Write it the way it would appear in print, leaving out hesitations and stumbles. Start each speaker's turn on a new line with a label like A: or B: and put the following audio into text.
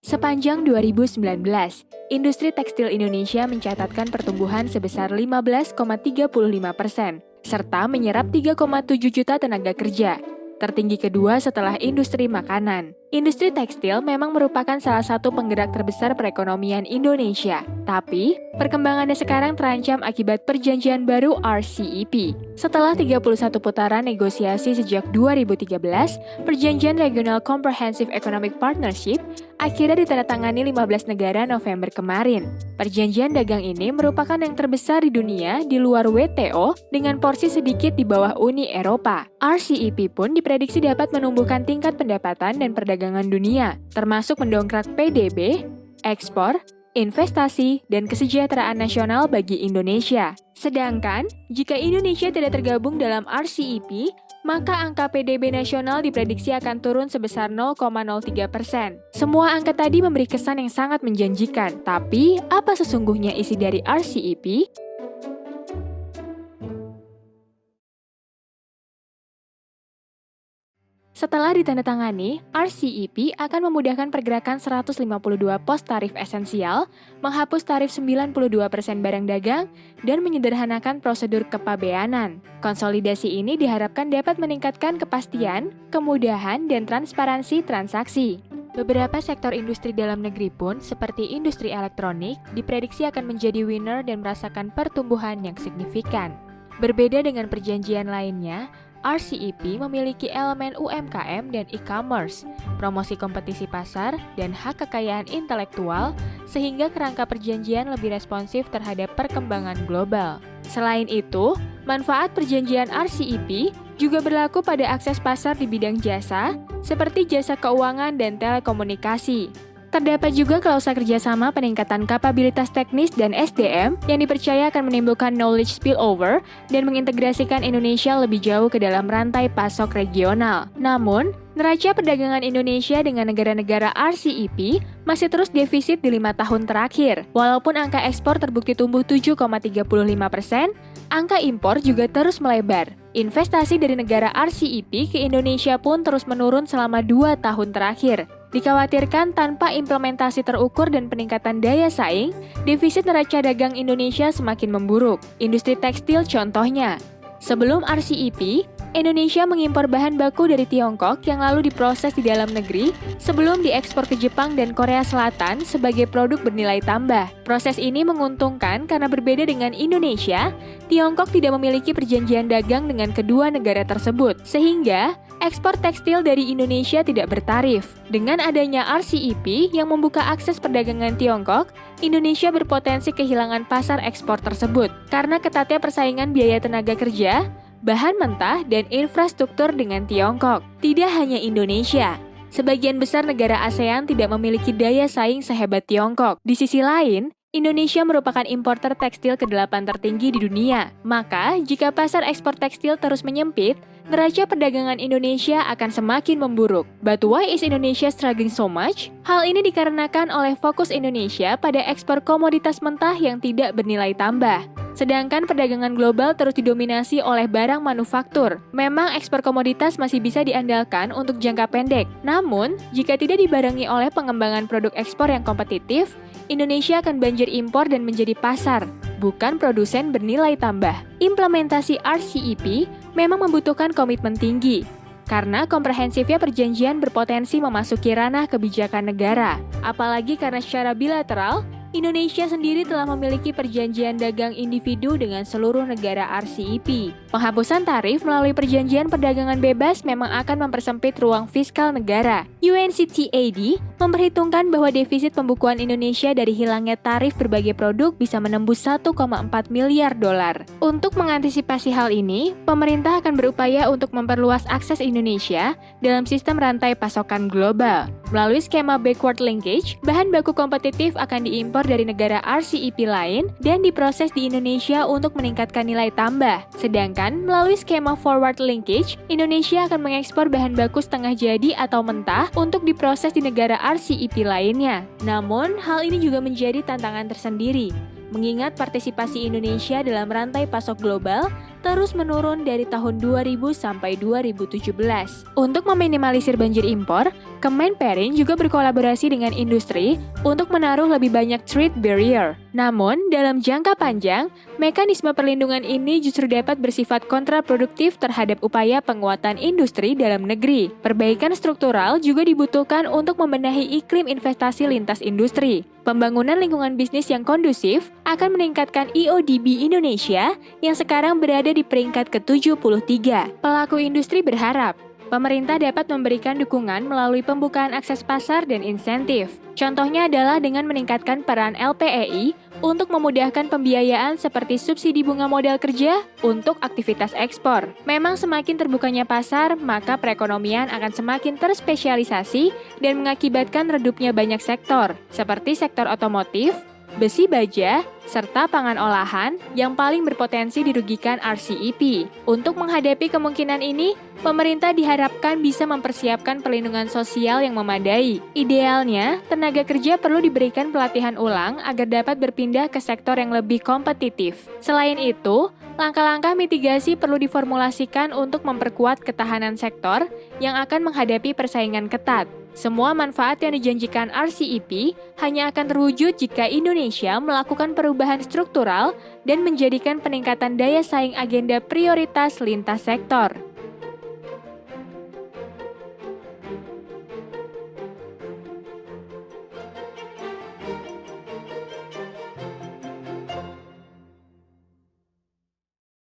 A: Sepanjang 2019, industri tekstil Indonesia mencatatkan pertumbuhan sebesar 15,35%, serta menyerap 3,7 juta tenaga kerja, tertinggi kedua setelah industri makanan. Industri tekstil memang merupakan salah satu penggerak terbesar perekonomian Indonesia. Tapi, perkembangannya sekarang terancam akibat perjanjian baru RCEP. Setelah 31 putaran negosiasi sejak 2013, Perjanjian Regional Comprehensive Economic Partnership akhirnya ditandatangani 15 negara November kemarin. Perjanjian dagang ini merupakan yang terbesar di dunia di luar WTO dengan porsi sedikit di bawah Uni Eropa. RCEP pun diprediksi dapat menumbuhkan tingkat pendapatan dan perdagangan dunia, termasuk mendongkrak PDB, ekspor, investasi, dan kesejahteraan nasional bagi Indonesia. Sedangkan, jika Indonesia tidak tergabung dalam RCEP, maka angka PDB nasional diprediksi akan turun sebesar 0,03%. Semua angka tadi memberi kesan yang sangat menjanjikan, tapi apa sesungguhnya isi dari RCEP? Setelah ditandatangani, RCEP akan memudahkan pergerakan 152 pos tarif esensial, menghapus tarif 92% barang dagang, dan menyederhanakan prosedur kepabeanan. Konsolidasi ini diharapkan dapat meningkatkan kepastian, kemudahan, dan transparansi transaksi. Beberapa sektor industri dalam negeri pun, seperti industri elektronik, diprediksi akan menjadi winner dan merasakan pertumbuhan yang signifikan. Berbeda dengan perjanjian lainnya, RCEP memiliki elemen UMKM dan e-commerce, promosi kompetisi pasar, dan hak kekayaan intelektual, sehingga kerangka perjanjian lebih responsif terhadap perkembangan global. Selain itu, manfaat perjanjian RCEP juga berlaku pada akses pasar di bidang jasa, seperti jasa keuangan dan telekomunikasi. Terdapat juga klausa kerjasama peningkatan kapabilitas teknis dan SDM yang dipercaya akan menimbulkan knowledge spillover dan mengintegrasikan Indonesia lebih jauh ke dalam rantai pasok regional. Namun, neraca perdagangan Indonesia dengan negara-negara RCEP masih terus defisit di 5 tahun terakhir. Walaupun angka ekspor terbukti tumbuh 7,35%, angka impor juga terus melebar. Investasi dari negara RCEP ke Indonesia pun terus menurun selama 2 tahun terakhir. Dikhawatirkan tanpa implementasi terukur dan peningkatan daya saing, defisit neraca dagang Indonesia semakin memburuk. Industri tekstil contohnya. Sebelum RCEP, Indonesia mengimpor bahan baku dari Tiongkok yang lalu diproses di dalam negeri sebelum diekspor ke Jepang dan Korea Selatan sebagai produk bernilai tambah. Proses ini menguntungkan karena berbeda dengan Indonesia, Tiongkok tidak memiliki perjanjian dagang dengan kedua negara tersebut, sehingga ekspor tekstil dari Indonesia tidak bertarif. Dengan adanya RCEP yang membuka akses perdagangan Tiongkok, Indonesia berpotensi kehilangan pasar ekspor tersebut karena ketatnya persaingan biaya tenaga kerja, bahan mentah, dan infrastruktur dengan Tiongkok. Tidak hanya Indonesia, sebagian besar negara ASEAN tidak memiliki daya saing sehebat Tiongkok. Di sisi lain, Indonesia merupakan importer tekstil ke-8 tertinggi di dunia. Maka, jika pasar ekspor tekstil terus menyempit, neraca perdagangan Indonesia akan semakin memburuk. But why is Indonesia struggling so much? Hal ini dikarenakan oleh fokus Indonesia pada ekspor komoditas mentah yang tidak bernilai tambah. Sedangkan perdagangan global terus didominasi oleh barang manufaktur. Memang ekspor komoditas masih bisa diandalkan untuk jangka pendek. Namun, jika tidak dibarengi oleh pengembangan produk ekspor yang kompetitif, Indonesia akan banjir impor dan menjadi pasar, bukan produsen bernilai tambah. Implementasi RCEP memang membutuhkan komitmen tinggi, karena komprehensifnya perjanjian berpotensi memasuki ranah kebijakan negara. Apalagi karena secara bilateral, Indonesia sendiri telah memiliki perjanjian dagang individu dengan seluruh negara RCEP. Penghapusan tarif melalui perjanjian perdagangan bebas memang akan mempersempit ruang fiskal negara. UNCTAD memperhitungkan bahwa defisit pembukuan Indonesia dari hilangnya tarif berbagai produk bisa menembus 1,4 miliar dolar. Untuk mengantisipasi hal ini, pemerintah akan berupaya untuk memperluas akses Indonesia dalam sistem rantai pasokan global. Melalui skema backward linkage, bahan baku kompetitif akan diimpor dari negara RCEP lain dan diproses di Indonesia untuk meningkatkan nilai tambah. Sedangkan melalui skema forward linkage, Indonesia akan mengekspor bahan baku setengah jadi atau mentah untuk diproses di negara RCEP lainnya. Namun, hal ini juga menjadi tantangan tersendiri. Mengingat partisipasi Indonesia dalam rantai pasok global terus menurun dari tahun 2000 sampai 2017. Untuk meminimalisir banjir impor, Kemenperin juga berkolaborasi dengan industri untuk menaruh lebih banyak trade barrier. Namun, dalam jangka panjang, mekanisme perlindungan ini justru dapat bersifat kontraproduktif terhadap upaya penguatan industri dalam negeri. Perbaikan struktural juga dibutuhkan untuk membenahi iklim investasi lintas industri. Pembangunan lingkungan bisnis yang kondusif akan meningkatkan IODB Indonesia yang sekarang berada di peringkat ke-73. Pelaku industri berharap pemerintah dapat memberikan dukungan melalui pembukaan akses pasar dan insentif. Contohnya adalah dengan meningkatkan peran LPEI untuk memudahkan pembiayaan seperti subsidi bunga modal kerja untuk aktivitas ekspor. Memang semakin terbukanya pasar, maka perekonomian akan semakin terspesialisasi dan mengakibatkan redupnya banyak sektor, seperti sektor otomotif, besi baja, serta pangan olahan yang paling berpotensi dirugikan RCEP. Untuk menghadapi kemungkinan ini, pemerintah diharapkan bisa mempersiapkan perlindungan sosial yang memadai. Idealnya, tenaga kerja perlu diberikan pelatihan ulang agar dapat berpindah ke sektor yang lebih kompetitif. Selain itu, langkah-langkah mitigasi perlu diformulasikan untuk memperkuat ketahanan sektor yang akan menghadapi persaingan ketat. Semua manfaat yang dijanjikan RCEP hanya akan terwujud jika Indonesia melakukan perubahan struktural dan menjadikan peningkatan daya saing agenda prioritas lintas sektor.